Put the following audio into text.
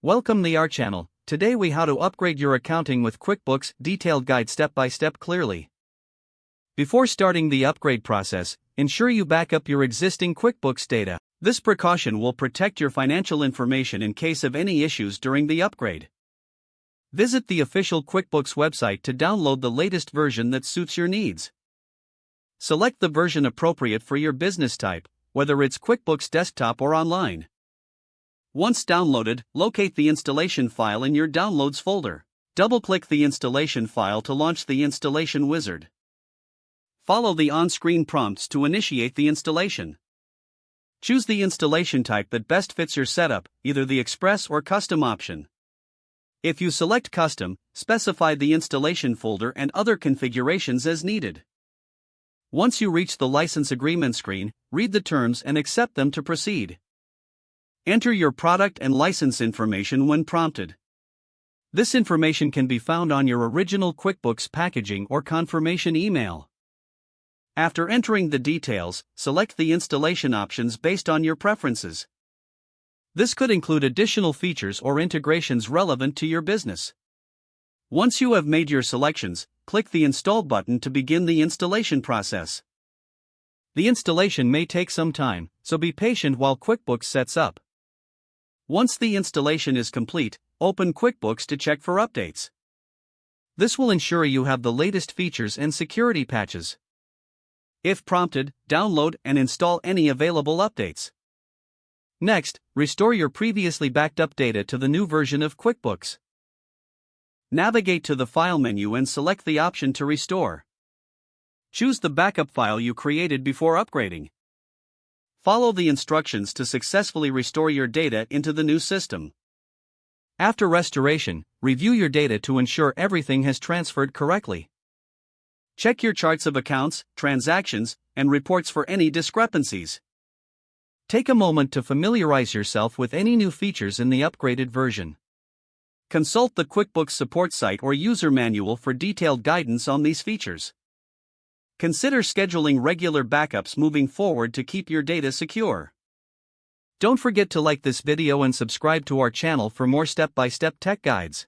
Welcome to our channel. Today we how to upgrade your accounting with QuickBooks, detailed guide step by step clearly. Before starting the upgrade process, ensure you back up your existing QuickBooks data. This precaution will protect your financial information in case of any issues during the upgrade. Visit the official QuickBooks website to download the latest version that suits your needs. Select the version appropriate for your business type, whether it's QuickBooks Desktop or online. Once downloaded, locate the installation file in your Downloads folder. Double-click the installation file to launch the installation wizard. Follow the on-screen prompts to initiate the installation. Choose the installation type that best fits your setup, either the Express or Custom option. If you select Custom, specify the installation folder and other configurations as needed. Once you reach the license agreement screen, read the terms and accept them to proceed. Enter your product and license information when prompted. This information can be found on your original QuickBooks packaging or confirmation email. After entering the details, select the installation options based on your preferences. This could include additional features or integrations relevant to your business. Once you have made your selections, click the Install button to begin the installation process. The installation may take some time, so be patient while QuickBooks sets up. Once the installation is complete, open QuickBooks to check for updates. This will ensure you have the latest features and security patches. If prompted, download and install any available updates. Next, restore your previously backed up data to the new version of QuickBooks. Navigate to the File menu and select the option to restore. Choose the backup file you created before upgrading. Follow the instructions to successfully restore your data into the new system. After restoration, review your data to ensure everything has transferred correctly. Check your charts of accounts, transactions, and reports for any discrepancies. Take a moment to familiarize yourself with any new features in the upgraded version. Consult the QuickBooks support site or user manual for detailed guidance on these features. Consider scheduling regular backups moving forward to keep your data secure. Don't forget to like this video and subscribe to our channel for more step-by-step tech guides.